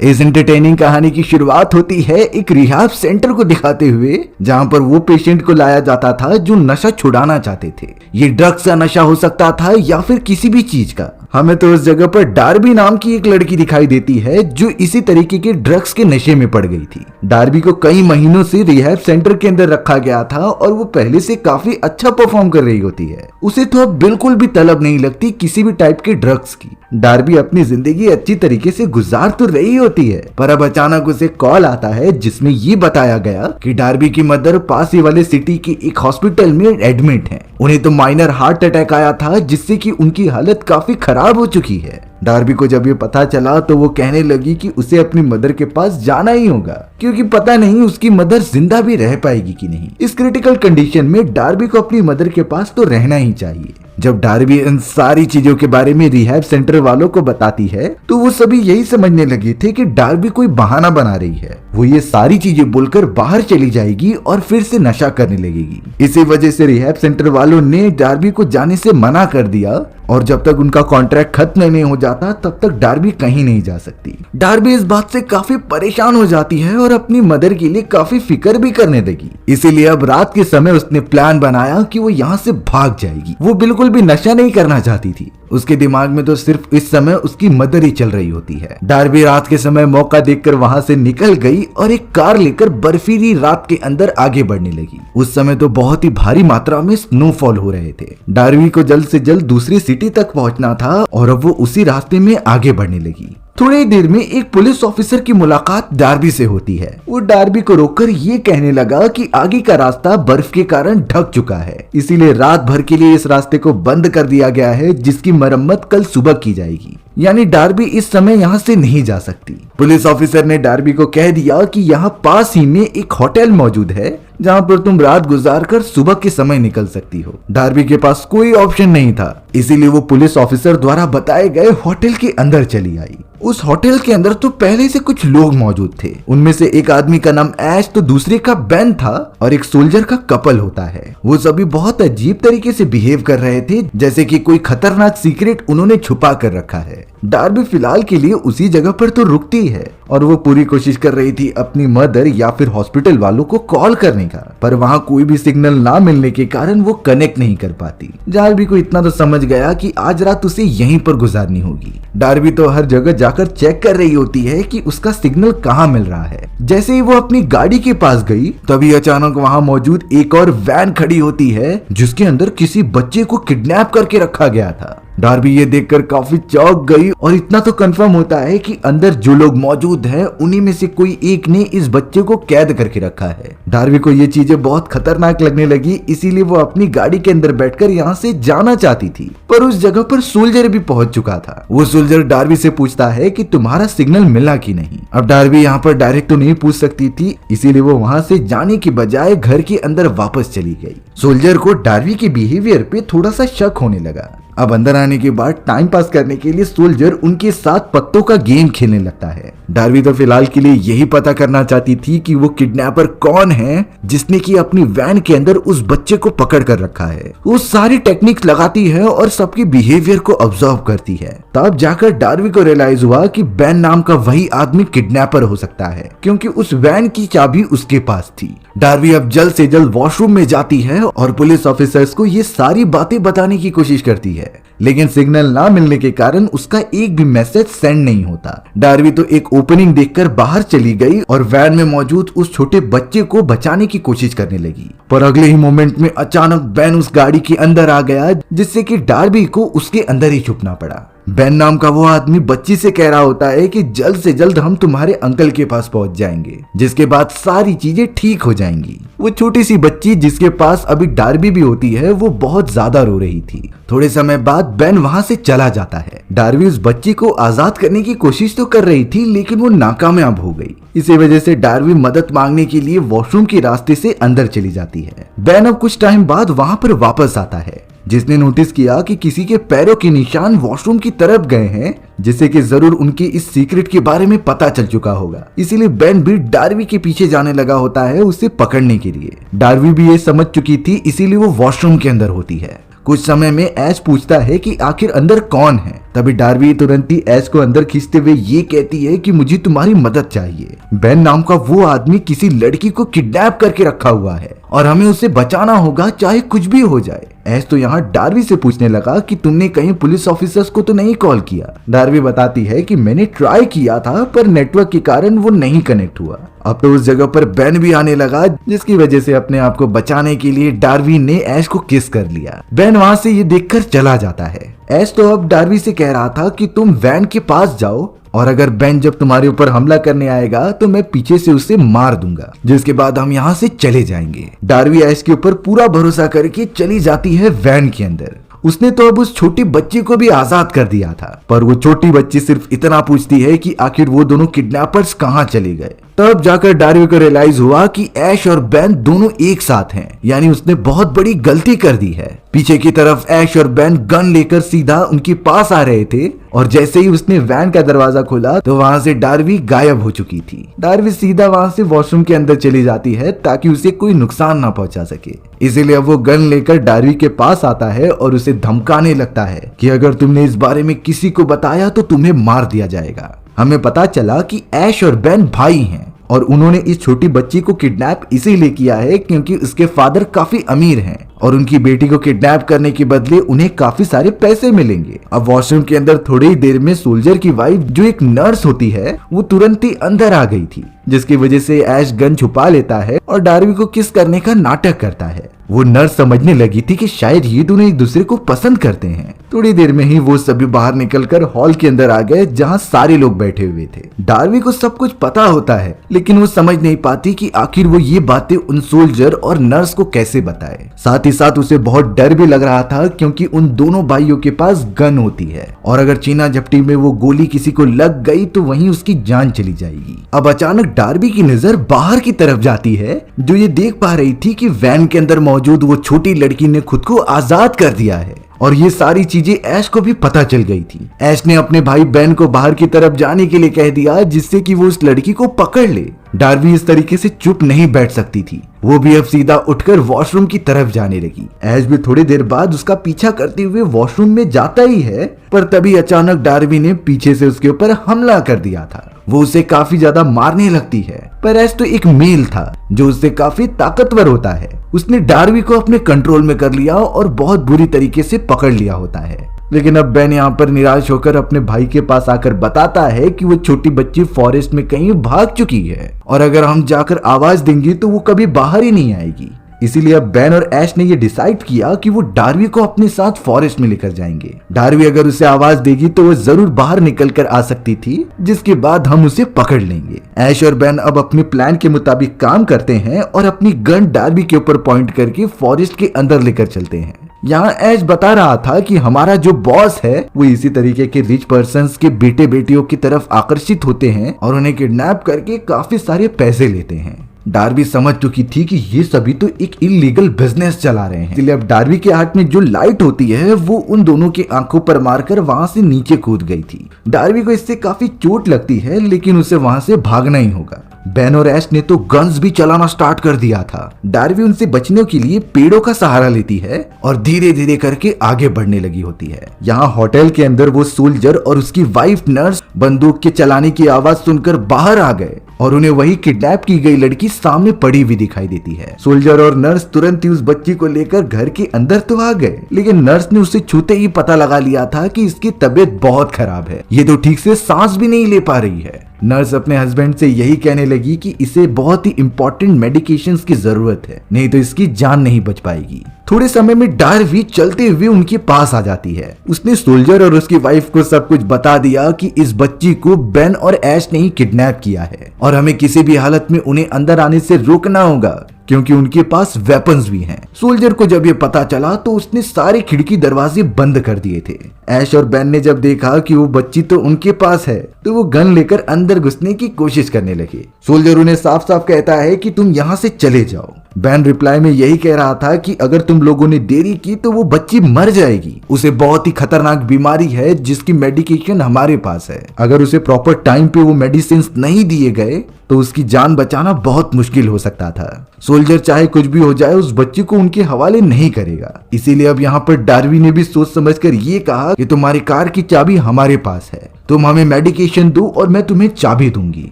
इस एंटरटेनिंग कहानी की शुरुआत होती है एक रिहैब सेंटर को दिखाते हुए, जहां पर वो पेशेंट को लाया जाता था जो नशा छुड़ाना चाहते थे। ये ड्रग्स का नशा हो सकता था या फिर किसी भी चीज का। हमें तो उस जगह पर डार्बी नाम की एक लड़की दिखाई देती है जो इसी तरीके के ड्रग्स के नशे में पड़ गई थी। डार्बी को कई महीनों से रिहैब सेंटर के अंदर रखा गया था और वो पहले से काफी अच्छा परफॉर्म कर रही होती है। उसे तो अब बिल्कुल भी तलब नहीं लगती किसी भी टाइप के ड्रग्स की। डार्बी अपनी जिंदगी अच्छी तरीके से गुजार तो रही होती है, पर अब अचानक उसे कॉल आता है जिसमें ये बताया गया कि डार्बी की मदर पास ही वाले सिटी के एक हॉस्पिटल में एडमिट है। उन्हें तो माइनर हार्ट अटैक आया था जिससे कि उनकी हालत काफी खराब हो चुकी है। डार्बी को जब ये पता चला तो वो कहने लगी कि उसे अपनी मदर के पास जाना ही होगा, क्योंकि पता नहीं उसकी मदर जिंदा भी रह पाएगी कि नहीं। इस क्रिटिकल कंडीशन में डार्बी को अपनी मदर के पास तो रहना ही चाहिए। जब डार्बी इन सारी चीजों के बारे में रिहैब सेंटर वालों को बताती है तो वो सभी यही समझने लगे थे कि डार्बी कोई बहाना बना रही है। वो ये सारी चीजें बोलकर बाहर चली जाएगी और फिर से नशा करने लगेगी। इसी वजह से रिहैब सेंटर वालों ने डार्बी को जाने से मना कर दिया और जब तक उनका कॉन्ट्रैक्ट खत्म नहीं हो जाता तब तक डार्बी कहीं नहीं जा सकती। डार्बी इस बात से काफी परेशान हो जाती है और अपनी मदर के लिए काफी फिक्र भी करने लगी। इसीलिए अब रात के समय उसने प्लान बनाया कि वो यहाँ से भाग जाएगी। वो बिल्कुल भी नशा नहीं करना चाहती थी। उसके दिमाग में तो सिर्फ इस समय उसकी मदर ही चल रही होती है। डार्बी रात के समय मौका देखकर वहां से निकल गई और एक कार लेकर बर्फीली रात के अंदर आगे बढ़ने लगी। उस समय तो बहुत ही भारी मात्रा में स्नोफॉल हो रहे थे। डार्बी को जल्द से जल्द दूसरी सिटी तक पहुंचना था और अब वो उसी रास्ते में आगे बढ़ने लगी। थोड़ी देर में एक पुलिस ऑफिसर की मुलाकात डार्बी से होती है। वो डार्बी को रोककर ये कहने लगा कि आगे का रास्ता बर्फ के कारण ढक चुका है, इसीलिए रात भर के लिए इस रास्ते को बंद कर दिया गया है, जिसकी मरम्मत कल सुबह की जाएगी। यानी डार्बी इस समय यहाँ से नहीं जा सकती। पुलिस ऑफिसर ने डार्बी को कह दिया कि यहाँ पास ही में एक होटल मौजूद है जहाँ पर तुम रात गुजार कर सुबह के समय निकल सकती हो। डार्बी के पास कोई ऑप्शन नहीं था, इसीलिए वो पुलिस ऑफिसर द्वारा बताए गए होटल के अंदर चली आई। उस होटल के अंदर तो पहले से कुछ लोग मौजूद थे। उनमें से एक आदमी का नाम ऐश तो दूसरे का बेन था और एक सोल्जर का कपल होता है। वो सभी बहुत अजीब तरीके से बिहेव कर रहे थे, जैसे कि कोई खतरनाक सीक्रेट उन्होंने छुपा कर रखा है। डार्बी फिलहाल के लिए उसी जगह पर तो रुकती है और वो पूरी कोशिश कर रही थी अपनी मदर या फिर हॉस्पिटल वालों को कॉल करने का, पर वहाँ कोई भी सिग्नल ना मिलने के कारण वो कनेक्ट नहीं कर पाती। डार्बी को इतना तो समझ गया कि आज रात उसे यहीं पर गुजारनी होगी। डार्बी तो हर जगह जाकर चेक कर रही होती है कि उसका सिग्नल कहाँ मिल रहा है। जैसे ही वो अपनी गाड़ी के पास गई तभी अचानक वहाँ मौजूद एक और वैन खड़ी होती है जिसके अंदर किसी बच्चे को किडनैप करके रखा गया था। डार्बी ये देखकर काफी चौंक गई और इतना तो कंफर्म होता है कि अंदर जो लोग मौजूद हैं उन्हीं में से कोई एक ने इस बच्चे को कैद करके रखा है। डार्बी को ये चीजें बहुत खतरनाक लगने लगी, इसीलिए वो अपनी गाड़ी के अंदर बैठकर यहाँ से जाना चाहती थी, पर उस जगह पर सोल्जर भी पहुंच चुका था। वो सोल्जर डार्बी से पूछता है कि तुम्हारा सिग्नल मिला कि नहीं। अब डार्बी यहाँ पर डायरेक्ट तो नहीं पूछ सकती थी, इसीलिए वो वहाँ से जाने की बजाय घर के अंदर वापस चली गई। सोल्जर को डार्बी के बिहेवियर पे थोड़ा सा शक होने लगा। अब अंदर आने के बाद टाइम पास करने के लिए सोल्जर उनके साथ पत्तों का गेम खेलने लगता है। डार्बी तो फिलहाल के लिए यही पता करना चाहती थी कि वो किडनैपर कौन है जिसने कि अपनी वैन के अंदर उस बच्चे को पकड़ कर रखा है। वो सारी टेक्निक्स लगाती है और सबके बिहेवियर को ऑब्जर्व करती है। तब जाकर डार्बी को रियलाइज हुआ कि बेन नाम का वही आदमी किडनैपर हो सकता है, क्योंकि उस वैन की चाबी उसके पास थी। डार्बी अब जल्द से जल्द वॉशरूम में जाती है और पुलिस ऑफिसर्स को ये सारी बातें बताने की कोशिश करती है, लेकिन सिग्नल ना मिलने के कारण उसका एक भी मैसेज सेंड नहीं होता। डार्बी तो एक ओपनिंग देखकर बाहर चली गई और वैन में मौजूद उस छोटे बच्चे को बचाने की कोशिश करने लगी, पर अगले ही मोमेंट में अचानक बेन उस गाड़ी के अंदर आ गया, जिससे कि डार्बी को उसके अंदर ही छुपना पड़ा। बेन नाम का वो आदमी बच्ची से कह रहा होता है कि जल्द से जल्द हम तुम्हारे अंकल के पास पहुंच जाएंगे, जिसके बाद सारी चीजें ठीक हो जाएंगी। वो छोटी सी बच्ची जिसके पास अभी डार्बी भी होती है, वो बहुत ज्यादा रो रही थी। थोड़े समय बाद बेन वहां से चला जाता है। डार्बी उस बच्ची को आजाद करने की कोशिश तो कर रही थी, लेकिन वो नाकामयाब हो गई। इसी वजह से डार्बी मदद मांगने के लिए वॉशरूम के रास्ते से अंदर चली जाती है। बेन अब कुछ टाइम बाद वहां पर वापस आता है, जिसने नोटिस किया कि किसी के पैरों के निशान वॉशरूम की तरफ गए हैं, जिससे कि जरूर उनकी इस सीक्रेट के बारे में पता चल चुका होगा। इसीलिए बेन भी डार्बी के पीछे जाने लगा होता है उसे पकड़ने के लिए। डार्बी भी ये समझ चुकी थी, इसीलिए वो वॉशरूम के अंदर होती है। कुछ समय में ऐश पूछता है कि आखिर अंदर कौन है। तभी डार्बी तुरंत ही ऐश को अंदर खींचते हुए ये कहती है कि मुझे तुम्हारी मदद चाहिए। बेन नाम का वो आदमी किसी लड़की को किडनैप करके रखा हुआ है और हमें उसे बचाना होगा, चाहे कुछ भी हो जाए। ऐश तो यहाँ डार्बी से पूछने लगा कि तुमने कहीं पुलिस ऑफिसर्स को तो नहीं कॉल किया। डार्बी बताती है कि मैंने ट्राई किया था पर नेटवर्क के कारण वो नहीं कनेक्ट हुआ। अब तो उस जगह पर बेन भी आने लगा, जिसकी वजह से अपने आप को बचाने के लिए डार्बी ने ऐश को किस कर लिया। बेन वहां से ये देखकर चला जाता है। ऐश तो अब डार्बी से कह रहा था कि तुम वैन के पास जाओ और अगर बेन जब तुम्हारे ऊपर हमला करने आएगा तो मैं पीछे से उसे मार दूंगा, जिसके बाद हम यहाँ से चले जाएंगे। डार्बी ऐश के ऊपर पूरा भरोसा करके चली जाती है वैन के अंदर। उसने तो अब उस छोटी बच्ची को भी आजाद कर दिया था, पर वो छोटी बच्ची सिर्फ इतना पूछती है कि आखिर वो दोनों किडनैपर्स कहाँ चले गए। तब जाकर डार्बी को रियलाइज हुआ कि ऐश और बेन दोनों एक साथ हैं, यानी उसने बहुत बड़ी गलती कर दी है। पीछे की तरफ ऐश और बेन गन लेकर सीधा उनके पास आ रहे थे और जैसे ही उसने वैन का दरवाजा खोला तो वहां से डार्बी गायब हो चुकी थी। डार्बी सीधा वहां से वॉशरूम के अंदर चली जाती है ताकि उसे कोई नुकसान ना पहुंचा सके। इसीलिए अब वो गन लेकर डार्बी के पास आता है और उसे धमकाने लगता है कि अगर तुमने इस बारे में किसी को बताया तो तुम्हें मार दिया जाएगा। हमें पता चला कि ऐश और बेन भाई हैं और उन्होंने इस छोटी बच्ची को किडनैप इसीलिए किया है क्योंकि उसके फादर काफी अमीर हैं और उनकी बेटी को किडनैप करने के बदले उन्हें काफी सारे पैसे मिलेंगे। अब वॉशरूम के अंदर थोड़ी ही देर में सोल्जर की वाइफ जो एक नर्स होती है वो तुरंत ही अंदर आ गई थी, जिसकी वजह से ऐश गन छुपा लेता है और डार्बी को किस करने का नाटक करता है। वो नर्स समझने लगी थी कि शायद ये दोनों एक दूसरे को पसंद करते हैं। थोड़ी देर में ही वो सभी बाहर निकलकर हॉल के अंदर आ गए जहाँ सारे लोग बैठे हुए थे। डार्बी को सब कुछ पता होता है लेकिन वो समझ नहीं पाती कि आखिर वो ये बातें उन सोल्जर और नर्स को कैसे बताए। साथ ही साथ उसे बहुत डर भी लग रहा था क्योंकि उन दोनों भाइयों के पास गन होती है और अगर चीना झपटी में वो गोली किसी को लग गई तो वहीं उसकी जान चली जाएगी। अब अचानक डार्बी की नजर बाहर की तरफ जाती है जो ये देख पा रही थी कि वैन के अंदर मौजूद वो छोटी लड़की ने खुद को आजाद कर दिया है और ये सारी चीजें ऐश को भी पता चल गई थी। ऐश ने अपने भाई बेन को बाहर की तरफ जाने के लिए कह दिया जिससे कि वो उस लड़की को पकड़ ले। डार्बी इस तरीके से चुप नहीं बैठ सकती थी, वो भी अब सीधा उठकर वॉशरूम की तरफ जाने लगी। ऐश भी थोड़ी देर बाद उसका पीछा करते हुए वॉशरूम में जाता ही है, पर तभी अचानक डार्बी ने पीछे से उसके ऊपर हमला कर दिया था। वो उसे काफी ज्यादा मारने लगती है, पर ऐश तो एक मेल था जो उससे काफी ताकतवर होता है। उसने डार्बी को अपने कंट्रोल में कर लिया और बहुत बुरी तरीके से पकड़ लिया होता है। लेकिन अब बेन यहाँ पर निराश होकर अपने भाई के पास आकर बताता है कि वो छोटी बच्ची फॉरेस्ट में कहीं भाग चुकी है और अगर हम जाकर आवाज देंगे तो वो कभी बाहर ही नहीं आएगी। इसीलिए अब बेन और ऐश ने ये डिसाइड किया कि वो डार्बी को अपने साथ फॉरेस्ट में लेकर जाएंगे। डार्बी अगर उसे आवाज देगी तो वो जरूर बाहर निकल कर आ सकती थी, जिसके बाद हम उसे पकड़ लेंगे। ऐश और बेन अब अपने प्लान के मुताबिक काम करते हैं और अपनी गन डार्बी के ऊपर पॉइंट करके फॉरेस्ट के अंदर लेकर चलते हैं। यहाँ ऐश बता रहा था कि हमारा जो बॉस है वो इसी तरीके के रिच पर्सन्स के बेटे बेटियों की तरफ आकर्षित होते हैं और उन्हें किडनैप करके काफी सारे पैसे लेते हैं। डार्बी समझ चुकी थी कि ये सभी तो एक इलीगल बिजनेस चला रहे हैं, इसलिए अब डार्बी के हाथ में जो लाइट होती है वो उन दोनों की आंखों पर मारकर वहां से नीचे कूद गई थी। डार्बी को इससे काफी चोट लगती है लेकिन उसे वहां से भागना ही होगा। बेन और ऐश ने तो गन्स भी चलाना स्टार्ट कर दिया था। डार्बी उनसे बचने के लिए पेड़ों का सहारा लेती है और धीरे धीरे करके आगे बढ़ने लगी होती है। यहाँ होटल के अंदर वो सोल्जर और उसकी वाइफ नर्स बंदूक के चलाने की आवाज सुनकर बाहर आ गए और उन्हें वही किडनैप की गई लड़की सामने पड़ी हुई दिखाई देती है। सोल्जर और नर्स तुरंत ही उस बच्ची को लेकर घर के अंदर तो आ गए, लेकिन नर्स ने उसे छूते ही पता लगा लिया था कि इसकी तबीयत बहुत खराब है, ये तो ठीक से सांस भी नहीं ले पा रही है। नर्स अपने हस्बैंड से यही कहने लगी कि इसे बहुत ही इंपॉर्टेंट मेडिकेशंस की जरूरत है, नहीं तो इसकी जान नहीं बच पाएगी। थोड़े समय में डार्बी चलते हुए उनके पास आ जाती है। उसने सोल्जर और उसकी वाइफ को सब कुछ बता दिया कि इस बच्ची को बेन और ऐश ने ही किडनैप किया है और हमें किसी भी हालत में उन्हें अंदर आने से रोकना होगा क्योंकि उनके पास वेपन्स भी हैं। सोल्जर को जब ये पता चला तो उसने सारे खिड़की दरवाजे बंद कर दिए थे। ऐश और बेन ने जब देखा कि वो बच्ची तो उनके पास है तो वो गन लेकर अंदर घुसने की कोशिश करने लगे। सोल्जर उन्हें साफ साफ कहता है कि तुम यहाँ से चले जाओ। बेन रिप्लाई में यही कह रहा था कि अगर तुम हम लोगों ने देरी की तो वो बच्ची मर जाएगी। उसे बहुत ही खतरनाक बीमारी है जिसकी मेडिकेशन हमारे पास है। अगर उसे प्रॉपर टाइम पे वो मेडिसिन नहीं दिए गए तो उसकी जान बचाना बहुत मुश्किल हो सकता था। सोल्जर चाहे कुछ भी हो जाए उस बच्ची को उनके हवाले नहीं करेगा। इसीलिए अब यहाँ पर डार्वी ने भी सोच समझकर ये कहा कि तुम्हारी कार की चाबी हमारे पास है, तुम हमें मेडिकेशन दो और मैं तुम्हें चाबी दूंगी,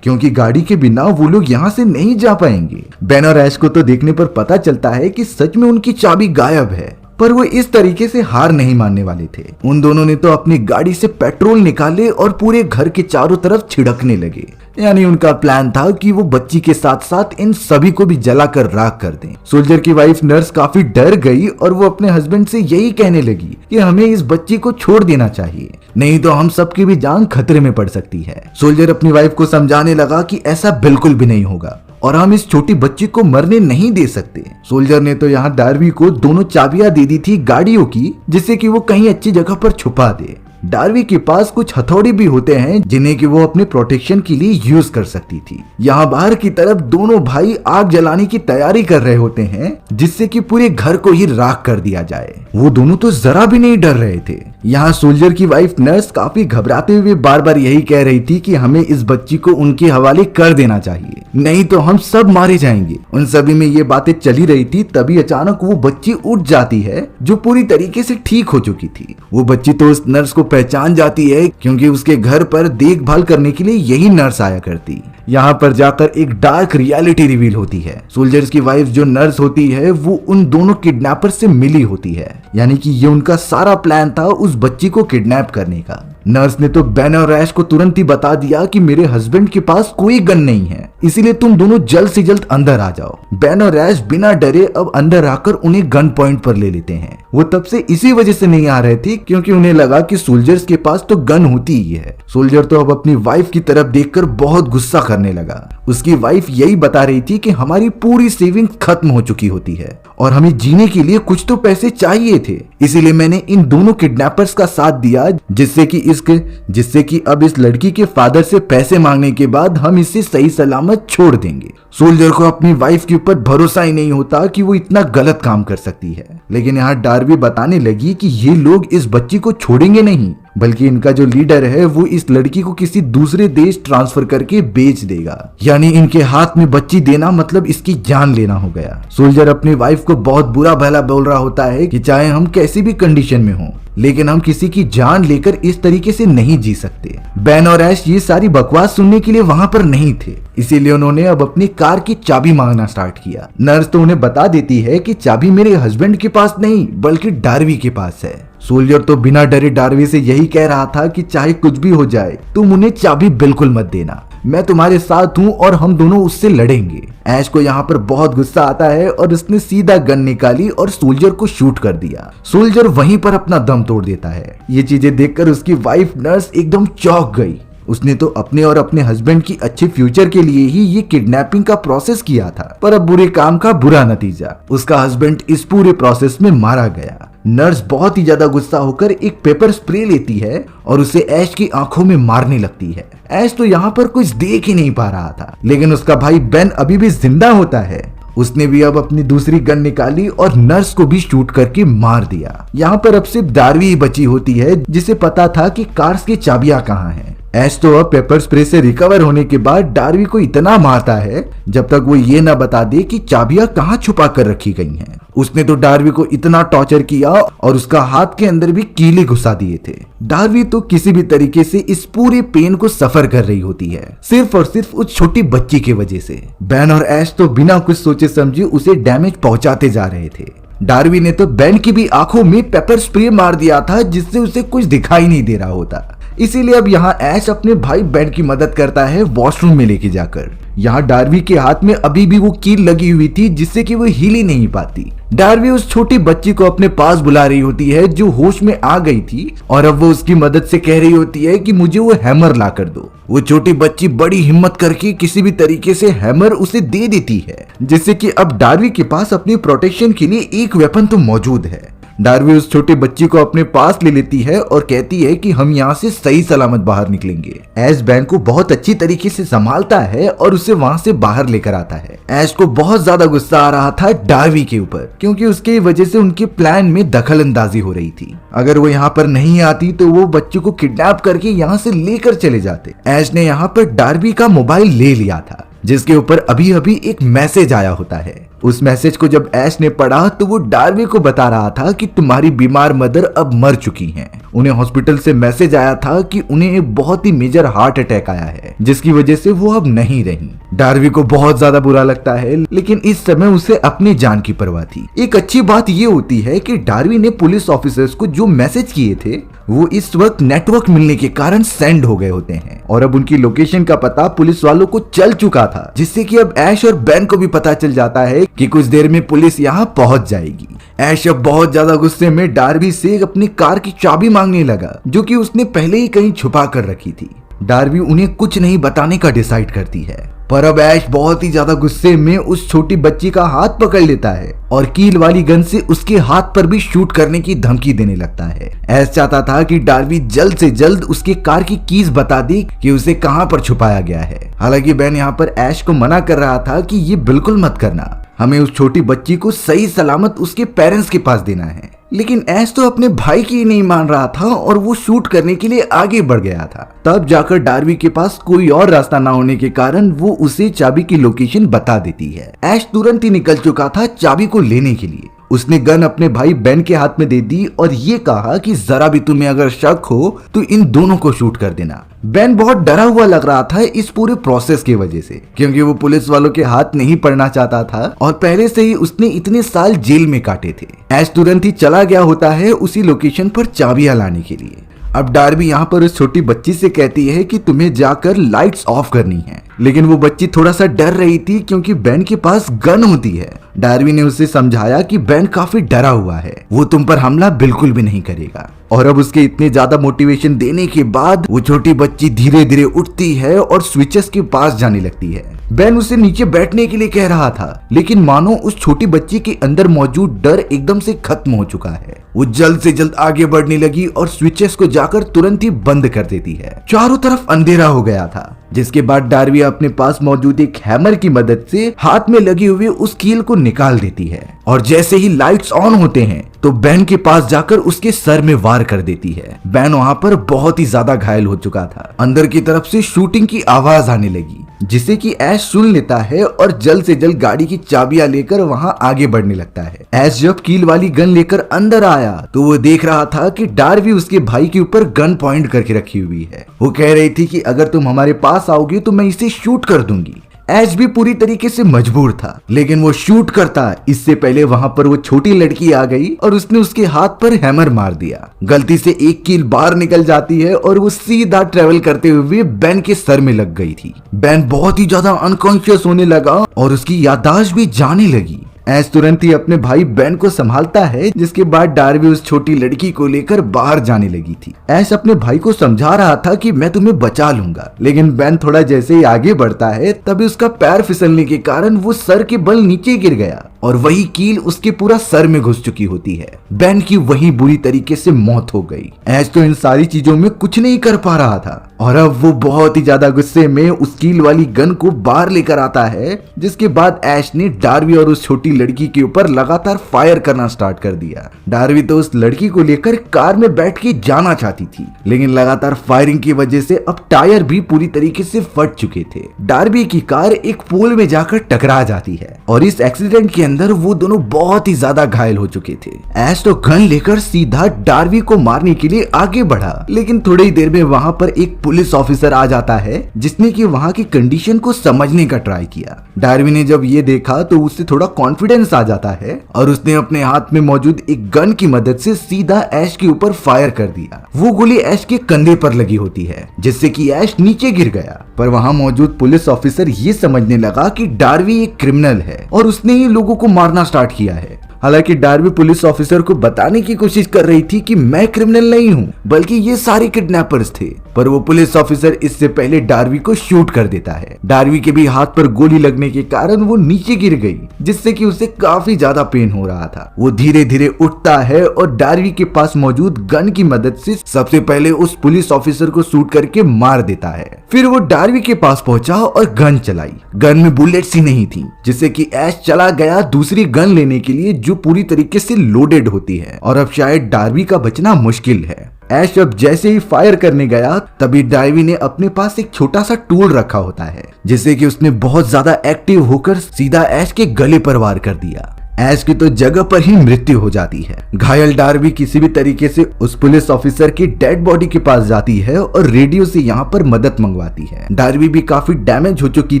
क्योंकि गाड़ी के बिना वो लोग यहाँ से नहीं जा पाएंगे। बेन और ऐश को तो देखने पर पता चलता है कि सच में उनकी चाबी गायब है, पर वो इस तरीके से हार नहीं मानने वाले थे। उन दोनों ने तो अपनी गाड़ी से पेट्रोल निकाले और पूरे घर के चारों तरफ छिड़कने लगे। यानी उनका प्लान था कि वो बच्ची के साथ साथ इन सभी को भी जलाकर राख कर दें। सोल्जर की वाइफ नर्स काफी डर गई और वो अपने हस्बैंड से यही कहने लगी कि हमें इस बच्ची को छोड़ देना चाहिए, नहीं तो हम सबकी भी जान खतरे में पड़ सकती है। सोल्जर अपनी वाइफ को समझाने लगा कि ऐसा बिल्कुल भी नहीं होगा और हम इस छोटी बच्ची को मरने नहीं दे सकते। सोल्जर ने तो यहाँ डार्वी को दोनों चाबियां दे दी थी गाड़ियों की, जिससे कि वो कहीं अच्छी जगह पर छुपा दे। डार्वी के पास कुछ हथौड़े भी होते हैं जिन्हें कि वो अपने प्रोटेक्शन के लिए यूज कर सकती थी। यहाँ बाहर की तरफ दोनों भाई आग जलाने की तैयारी कर रहे होते हैं, जिससे कि पूरे घर को ही राख कर दिया जाए। वो दोनों तो जरा भी नहीं डर रहे थे। यहाँ सोल्जर की वाइफ नर्स काफी घबराते हुए बार बार यही कह रही थी कि हमें इस बच्ची को उनके हवाले कर देना चाहिए, नहीं तो हम सब मारे जाएंगे। उन सभी में ये बातें चली रही थी, तभी अचानक वो बच्ची उठ जाती है जो पूरी तरीके से ठीक हो चुकी थी। वो बच्ची तो उस नर्स को पहचान जाती है, क्योंकि उसके घर पर देखभाल करने के लिए यही नर्स आया करती। यहाँ पर जाकर एक डार्क रियलिटी रिवील होती है। सोल्जर्स की वाइफ जो नर्स होती है वो उन दोनों किडनैपर से मिली होती है, यानी कि ये उनका सारा प्लान था उस बच्ची को किडनैप करने का। नर्स ने तो बेन और ऐश को तुरंत ही बता दिया कि मेरे हस्बैंड के पास कोई गन नहीं है, इसीलिए तुम दोनों जल्द से जल्द अंदर आ जाओ। बेन और ऐश बिना डरे अब अंदर आकर उन्हें गन पॉइंट पर ले लेते हैं। वो तब से इसी वजह से नहीं आ रहे थे क्योंकि उन्हें लगा कि सोल्जर्स के पास तो गन होती ही है। सोल्जर तो अब अपनी वाइफ की तरफ देखकर बहुत गुस्सा करने लगा। उसकी वाइफ यही बता रही थी कि हमारी पूरी सेविंग खत्म हो चुकी होती है और हमें जीने के लिए कुछ तो पैसे चाहिए थे, इसीलिए मैंने इन दोनों किडनैपर्स का साथ दिया, जिससे कि अब इस लड़की के फादर से पैसे मांगने के बाद हम इसे सही सलामत छोड़ देंगे। सोल्जर को अपनी वाइफ के ऊपर भरोसा ही नहीं होता कि वो इतना गलत काम कर सकती है। लेकिन यहाँ डार्वी बताने लगी कि ये लोग इस बच्ची को छोड़ेंगे नहीं, बल्कि इनका जो लीडर है वो इस लड़की को किसी दूसरे देश ट्रांसफर करके बेच देगा। यानी इनके हाथ में बच्ची देना मतलब इसकी जान लेना हो गया। सोल्जर अपनी वाइफ को बहुत बुरा भला बोल रहा होता है कि चाहे हम कैसी भी कंडीशन में हों, लेकिन हम किसी की जान लेकर इस तरीके से नहीं जी सकते। बेन और ऐश ये सारी बकवास सुनने के लिए वहां पर नहीं थे, इसीलिए उन्होंने अब अपनी कार की चाबी मांगना स्टार्ट किया। नर्स तो उन्हें बता देती है कि चाबी मेरे हस्बैंड के पास नहीं बल्कि डार्वी के पास है। सोल्जर तो बिना डरे डार्वी से यही कह रहा था कि चाहे कुछ भी हो जाए तुम उन्हें चाबी बिल्कुल मत देना, मैं तुम्हारे साथ हूँ और हम दोनों उससे लड़ेंगे। ऐश को यहाँ पर बहुत गुस्सा आता है और उसने सीधा गन निकाली और सोल्जर को शूट कर दिया। सोल्जर वहीं पर अपना दम तोड़ देता है। ये चीजें देखकर उसकी वाइफ नर्स एकदम चौंक गई। उसने तो अपने और अपने हस्बैंड की अच्छे फ्यूचर के लिए ही ये किडनैपिंग का प्रोसेस किया था, पर अब बुरे काम का बुरा नतीजा, उसका हस्बैंड इस पूरे प्रोसेस में मारा गया। नर्स बहुत ही ज्यादा गुस्सा होकर एक पेपर स्प्रे लेती है और उसे ऐश की आंखों में मारने लगती है। ऐश तो यहाँ पर कुछ देख ही नहीं पा रहा था, लेकिन उसका भाई बेन अभी भी जिंदा होता है। उसने भी अब अपनी दूसरी गन निकाली और नर्स को भी शूट करके मार दिया। यहाँ पर अब सिर्फ डार्वी ही बची होती है जिसे पता था कि कार्स की चाबियां कहाँ हैं। ऐश तो अब पेपर स्प्रे से रिकवर होने के बाद डार्वी को इतना मारता है जब तक वो ये न बता दे कि चाबियां कहाँ छुपा कर रखी गई हैं। उसने तो डार्वी को इतना टॉर्चर किया और उसका हाथ के अंदर भी कीले घुसा दिए थे। डार्वी तो किसी भी तरीके से इस पूरे पेन को सफर कर रही होती है, सिर्फ और सिर्फ उस छोटी बच्ची की वजह से। बेन और ऐश तो बिना कुछ सोचे समझे उसे डैमेज पहुंचाते जा रहे थे। डार्वी ने तो बेन की भी आंखों में पेपर स्प्रे मार दिया था जिससे उसे कुछ दिखाई नहीं दे रहा होता। इसीलिए अब यहाँ ऐश अपने भाई बेन की मदद करता है वॉशरूम में लेके जाकर। यहाँ डार्वी के हाथ में अभी भी वो कील लगी हुई थी जिससे कि वो हिल ही नहीं पाती। डार्वी उस छोटी बच्ची को अपने पास बुला रही होती है जो होश में आ गई थी और अब वो उसकी मदद से कह रही होती है कि मुझे वो हैमर ला कर दो। वो छोटी बच्ची बड़ी हिम्मत करके किसी भी तरीके से हैमर उसे दे देती है, जिससे कि अब डार्वी के पास अपनी प्रोटेक्शन के लिए एक वेपन तो मौजूद है। डार्वी उस छोटे बच्ची को अपने पास ले लेती है और कहती है कि हम यहाँ से सही सलामत बाहर निकलेंगे। ऐश बैन को बहुत अच्छी तरीके से संभालता है और उसे वहाँ से बाहर लेकर आता है। ऐश को बहुत ज्यादा गुस्सा आ रहा था डार्वी के ऊपर, क्योंकि उसके वजह से उनके प्लान में दखल अंदाजी हो रही थी। अगर वो यहाँ पर नहीं आती तो वो बच्चे को किडनैप करके यहाँ से लेकर चले जाते। ऐश ने यहाँ पर डार्वी का मोबाइल ले लिया था, जिसके ऊपर अभी अभी एक मैसेज आया होता है। उस मैसेज को जब ऐश ने पढ़ा तो वो डार्वी को बता रहा था कि तुम्हारी बीमार मदर अब मर चुकी हैं। उन्हें हॉस्पिटल से मैसेज आया था कि उन्हें एक बहुत ही मेजर हार्ट अटैक आया है, जिसकी वजह से वो अब नहीं रही। डार्वी को बहुत ज्यादा बुरा लगता है, लेकिन इस समय उसे अपनी जान की परवाह थी। एक अच्छी बात ये होती है कि डार्वी ने पुलिस ऑफिसर्स को जो मैसेज किए थे वो इस वक्त नेटवर्क मिलने के कारण सेंड हो गए होते हैं, और अब उनकी लोकेशन का पता पुलिस वालों को चल चुका था, जिससे कि अब ऐश और बेन को भी पता चल जाता है कि कुछ देर में पुलिस यहाँ पहुंच जाएगी। ऐश अब बहुत ज्यादा गुस्से में डार्वी से अपनी कार की चाबी मांगने लगा, जो कि उसने पहले ही कहीं छुपा कर रखी थी। डार्वी उन्हें कुछ नहीं बताने का डिसाइड करती है, पर अब ऐश बहुत ही ज्यादा गुस्से में उस छोटी बच्ची का हाथ पकड़ लेता है और कील वाली गन से उसके हाथ पर भी शूट करने की धमकी देने लगता है। ऐश चाहता था कि डार्वी जल्द से जल्द उसके कार की कीज बता दे कि उसे कहां पर छुपाया गया है। हालांकि बेन यहाँ पर ऐश को मना कर रहा था कि ये बिल्कुल मत करना, हमें उस छोटी बच्ची को सही सलामत उसके पेरेंट्स के पास देना है। लेकिन ऐश तो अपने भाई की नहीं मान रहा था और वो शूट करने के लिए आगे बढ़ गया था। तब जाकर डार्वी के पास कोई और रास्ता ना होने के कारण वो उसे चाबी की लोकेशन बता देती है। ऐश तुरंत ही निकल चुका था चाबी को लेने के लिए। उसने गन अपने भाई बेन के हाथ में दे दी और ये कहा कि जरा भी तुम्हें अगर शक हो तो इन दोनों को शूट कर देना। बेन बहुत डरा हुआ लग रहा था इस पूरे प्रोसेस की वजह से, क्योंकि वो पुलिस वालों के हाथ नहीं पड़ना चाहता था और पहले से ही उसने इतने साल जेल में काटे थे। ऐश तुरंत ही चला गया होता है उसी लोकेशन पर चाबियां लाने के लिए। अब डार्वी यहाँ पर उस छोटी बच्ची से कहती है कि तुम्हें जाकर लाइट्स ऑफ करनी है, लेकिन वो बच्ची थोड़ा सा डर रही थी क्योंकि बेन के पास गन होती है। डार्वी ने उसे समझाया कि बेन काफी डरा हुआ है, वो तुम पर हमला बिल्कुल भी नहीं करेगा। और अब उसके इतने ज्यादा मोटिवेशन देने के बाद वो छोटी बच्ची धीरे धीरे उठती है और स्विचेस के पास जाने लगती है। बेन उसे नीचे बैठने के लिए कह रहा था, लेकिन मानो उस छोटी बच्ची के अंदर मौजूद डर एकदम से खत्म हो चुका है। वो जल्द से जल्द आगे बढ़ने लगी और स्विचेस को जाकर तुरंत ही बंद कर देती है। चारों तरफ अंधेरा हो गया था, जिसके बाद डार्वी अपने पास मौजूद एक हैमर की मदद से हाथ में लगे हुए उस कील को निकाल देती है और जैसे ही लाइट्स ऑन होते हैं तो बेन के पास जाकर उसके सर में वार कर देती है। बेन वहाँ पर बहुत ही ज्यादा घायल हो चुका था। अंदर की तरफ से शूटिंग की आवाज आने लगी, जिसे कि ऐश सुन लेता है और जल्द से जल्द गाड़ी की चाबियां लेकर वहाँ आगे बढ़ने लगता है। ऐश जब कील वाली गन लेकर अंदर आया तो वो देख रहा था कि डार्वी उसके भाई के ऊपर गन पॉइंट करके रखी हुई है। वो कह रही थी कि अगर तुम हमारे पास आओगे तो मैं इसे शूट कर दूंगी। ऐश भी पूरी तरीके से मजबूर था, लेकिन वो शूट करता इससे पहले वहां पर वो छोटी लड़की आ गई और उसने उसके हाथ पर हैमर मार दिया। गलती से एक कील बाहर निकल जाती है और वो सीधा ट्रेवल करते हुए बेन के सर में लग गई थी। बेन बहुत ही ज्यादा अनकॉन्शियस होने लगा और उसकी याददाश्त भी जाने लगी। ऐश तुरंत ही अपने भाई बेन को संभालता है, जिसके बाद डार्वी उस छोटी लड़की को लेकर बाहर जाने लगी थी। ऐश अपने भाई को समझा रहा था कि मैं तुम्हें बचा लूंगा, लेकिन बेन थोड़ा जैसे ही आगे बढ़ता है तभी उसका पैर फिसलने के कारण वो सर के बल नीचे गिर गया और वही कील उसके पूरा सर में घुस चुकी होती है। बेन की वही बुरी तरीके से मौत हो गई। ऐश तो इन सारी चीजों में कुछ नहीं कर पा रहा था और अब वो बहुत ही ज्यादा गुस्से में उस कील वाली गन को बाहर लेकर आता है, जिसके बाद ऐश ने डार्वी और उस छोटी लड़की के ऊपर लगातार फायर करना स्टार्ट कर दिया। डार्वी तो उस लड़की को लेकर कार में बैठ के जाना चाहती थी, लेकिन लगातार फायरिंग की वजह से अब टायर भी पूरी तरीके से फट चुके थे। डार्वी की कार एक पोल में जाकर टकरा जाती है और इस एक्सीडेंट के अंदर वो दोनों बहुत ही ज्यादा घायल हो चुके थे। ऐश तो गन लेकर सीधा डार्वी को मारने के लिए आगे बढ़ा, लेकिन थोड़ी ही देर में वहां पर एक पुलिस ऑफिसर आ जाता है, जिसने कि वहां की कंडीशन को समझने का ट्राई किया। डार्वी ने जब ये देखा तो उससे थोड़ा कॉन्फिडेंस आ जाता है और उसने अपने हाथ में मौजूद एक गन की मदद से सीधा ऐश के ऊपर फायर कर दिया। वो गोली ऐश के कंधे पर लगी होती है, जिससे कि ऐश नीचे गिर गया। पर वहां मौजूद पुलिस ऑफिसर ये समझने लगा कि डार्वी एक क्रिमिनल है और उसने ही लोगों को मारना स्टार्ट किया है। हालांकि डार्वी पुलिस ऑफिसर को बताने की कोशिश कर रही थी कि मैं क्रिमिनल नहीं हूँ, बल्कि ये सारे किडनैपर्स थे, पर वो पुलिस ऑफिसर इससे पहले डार्वी को शूट कर देता है। डार्वी के भी हाथ पर गोली लगने के कारण वो नीचे गिर गई, जिससे कि उसे काफी ज्यादा पेन हो रहा था। वो धीरे धीरे उठता है और डार्वी के पास मौजूद गन की मदद से सबसे पहले उस पुलिस ऑफिसर को शूट करके मार देता है। फिर वो डार्वी के पास पहुंचा और गन चलाई। गन में बुलेट्स ही नहीं थी, जिससे कि ऐश चला गया दूसरी गन लेने के लिए जो पूरी तरीके से लोडेड होती है, और अब शायद डार्वी का बचना मुश्किल है। ऐश अब जैसे ही फायर करने गया तभी डार्वी ने अपने पास एक छोटा सा टूल रखा होता है, जिससे कि उसने बहुत ज्यादा एक्टिव होकर सीधा ऐश के गले पर वार कर दिया। ऐश की तो जगह पर ही मृत्यु हो जाती है। घायल डार्वी किसी भी तरीके से उस पुलिस ऑफिसर की डेड बॉडी के पास जाती है और रेडियो से यहाँ पर मदद मंगवाती है। डार्वी भी काफी डैमेज हो चुकी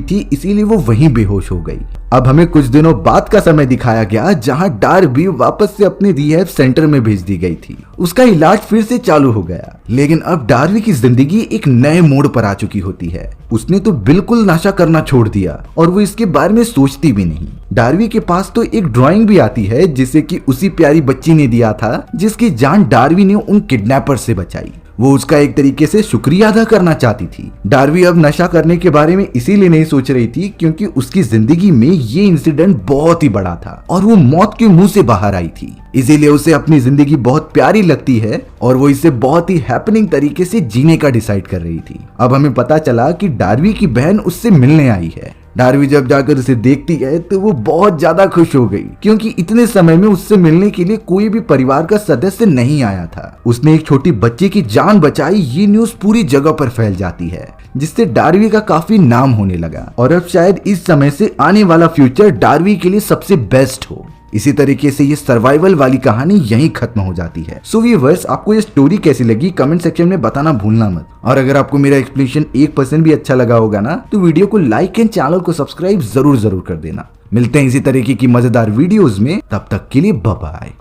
थी, इसीलिए वो वहीं बेहोश हो गई। अब हमें कुछ दिनों बाद का समय दिखाया गया जहां डार्वी वापस से अपने रिहैब सेंटर में भेज दी गई थी। उसका इलाज फिर से चालू हो गया, लेकिन अब डार्वी की जिंदगी एक नए मोड़ पर आ चुकी होती है। उसने तो बिल्कुल नशा करना छोड़ दिया और वो इसके बारे में सोचती भी नहीं। डार्वी के पास तो एक ड्राइंग भी आती है जिसे कि उसी प्यारी बच्ची ने दिया था, जिसकी जान डार्वी ने उन किडनैपर से बचाई। वो उसका एक तरीके से शुक्रिया अदा करना चाहती थी। डार्वी अब नशा करने के बारे में इसीलिए नहीं सोच रही थी क्योंकि उसकी जिंदगी में ये इंसिडेंट बहुत ही बड़ा था और वो मौत के मुंह से बाहर आई थी। इसीलिए उसे अपनी जिंदगी बहुत प्यारी लगती है और वो इसे बहुत ही हैपनिंग तरीके से जीने का डिसाइड कर रही थी। अब हमें पता चला कि डार्वी की बहन उससे मिलने आई है। डार्वी जब जाकर उसे देखती है तो वो बहुत ज्यादा खुश हो गई क्योंकि इतने समय में उससे मिलने के लिए कोई भी परिवार का सदस्य नहीं आया था। उसने एक छोटी बच्ची की जान बचाई। ये न्यूज पूरी जगह पर फैल जाती है, जिससे डार्वी का काफी नाम होने लगा और अब शायद इस समय से आने वाला फ्यूचर डार्वी के लिए सबसे बेस्ट हो। इसी तरीके से ये सर्वाइवल वाली कहानी यहीं खत्म हो जाती है। सो व्यूअर्स, आपको ये स्टोरी कैसी लगी कमेंट सेक्शन में बताना भूलना मत। और अगर आपको मेरा एक्सप्लेनेशन 1% भी अच्छा लगा होगा ना, तो वीडियो को लाइक एंड चैनल को सब्सक्राइब जरूर कर देना। मिलते हैं इसी तरीके की मजेदार वीडियोस में, तब तक के लिए बाय बाय।